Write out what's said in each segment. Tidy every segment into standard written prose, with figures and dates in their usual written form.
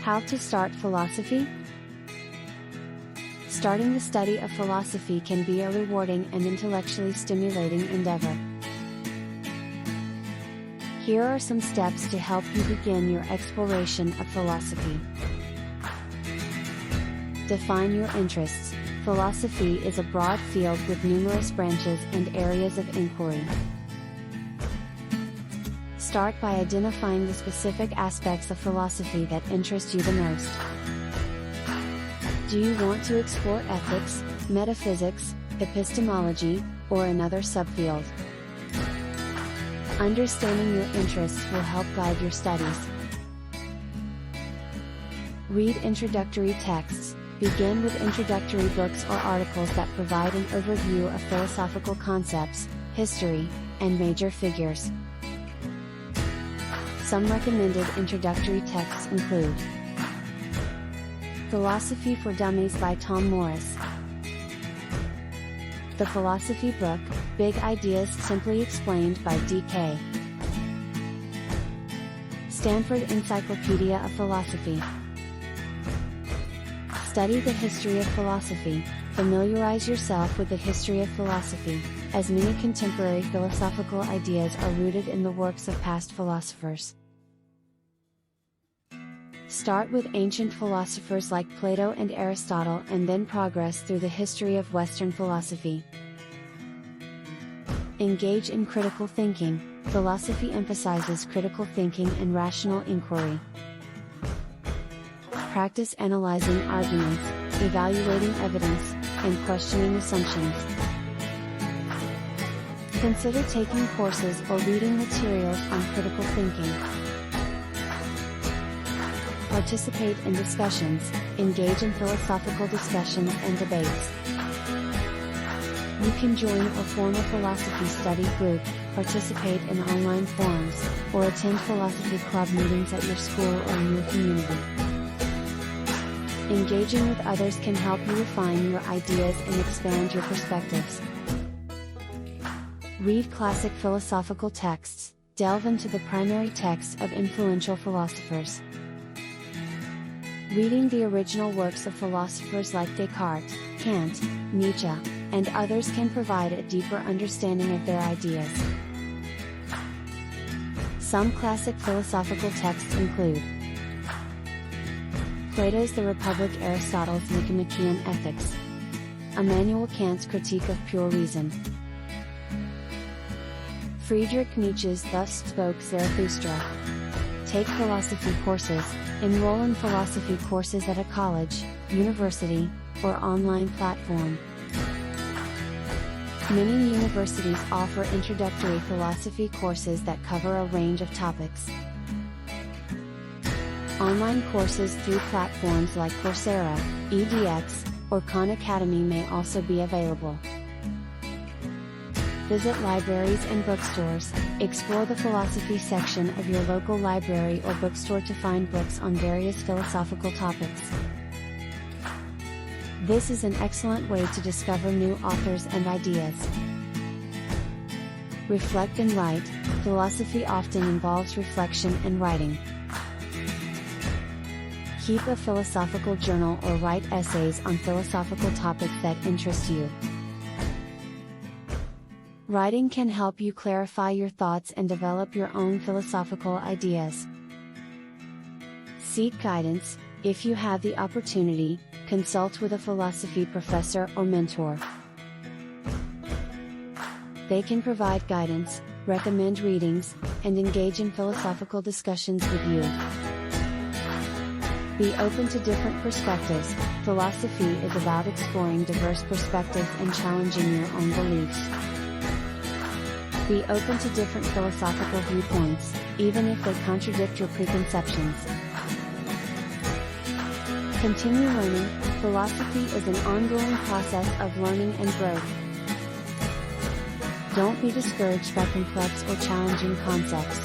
How to start philosophy? Starting the study of philosophy can be a rewarding and intellectually stimulating endeavor. Here are some steps to help you begin your exploration of philosophy. Define your interests. Philosophy is a broad field with numerous branches and areas of inquiry. Start by identifying the specific aspects of philosophy that interest you the most. Do you want to explore ethics, metaphysics, epistemology, or another subfield? Understanding your interests will help guide your studies. Read introductory texts. Begin with introductory books or articles that provide an overview of philosophical concepts, history, and major figures. Some recommended introductory texts include Philosophy for Dummies by Tom Morris, The Philosophy Book, Big Ideas Simply Explained by D.K. Stanford Encyclopedia of Philosophy. Study the history of philosophy. Familiarize yourself with the history of philosophy, as many contemporary philosophical ideas are rooted in the works of past philosophers. Start with ancient philosophers like Plato and Aristotle and then progress through the history of Western philosophy. Engage in critical thinking. Philosophy emphasizes critical thinking and rational inquiry. Practice analyzing arguments, evaluating evidence, and questioning assumptions. Consider taking courses or reading materials on critical thinking. Participate in discussions. Engage in philosophical discussions and debates. You can join or form a philosophy study group, participate in online forums, or attend philosophy club meetings at your school or in your community. Engaging with others can help you refine your ideas and expand your perspectives. Read classic philosophical texts. Delve into the primary texts of influential philosophers. Reading the original works of philosophers like Descartes, Kant, Nietzsche, and others can provide a deeper understanding of their ideas. Some classic philosophical texts include Plato's The Republic, Aristotle's Nicomachean Ethics, Immanuel Kant's Critique of Pure Reason, Friedrich Nietzsche's Thus Spoke Zarathustra. Take philosophy courses. Enroll in philosophy courses at a college, university, or online platform. Many universities offer introductory philosophy courses that cover a range of topics. Online courses through platforms like Coursera, edX, or Khan Academy may also be available. Visit libraries and bookstores. Explore the philosophy section of your local library or bookstore to find books on various philosophical topics. This is an excellent way to discover new authors and ideas. Reflect and write. Philosophy often involves reflection and writing. Keep a philosophical journal or write essays on philosophical topics that interest you. Writing can help you clarify your thoughts and develop your own philosophical ideas. Seek guidance. If you have the opportunity, consult with a philosophy professor or mentor. They can provide guidance, recommend readings, and engage in philosophical discussions with you. Be open to different perspectives. Philosophy is about exploring diverse perspectives and challenging your own beliefs. Be open to different philosophical viewpoints, even if they contradict your preconceptions. Continue learning. Philosophy is an ongoing process of learning and growth. Don't be discouraged by complex or challenging concepts.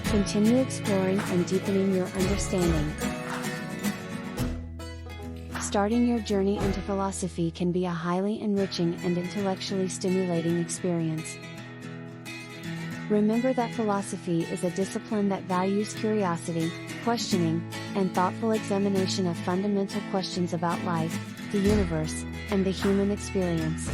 Continue exploring and deepening your understanding. Starting your journey into philosophy can be a highly enriching and intellectually stimulating experience. Remember that philosophy is a discipline that values curiosity, questioning, and thoughtful examination of fundamental questions about life, the universe, and the human experience.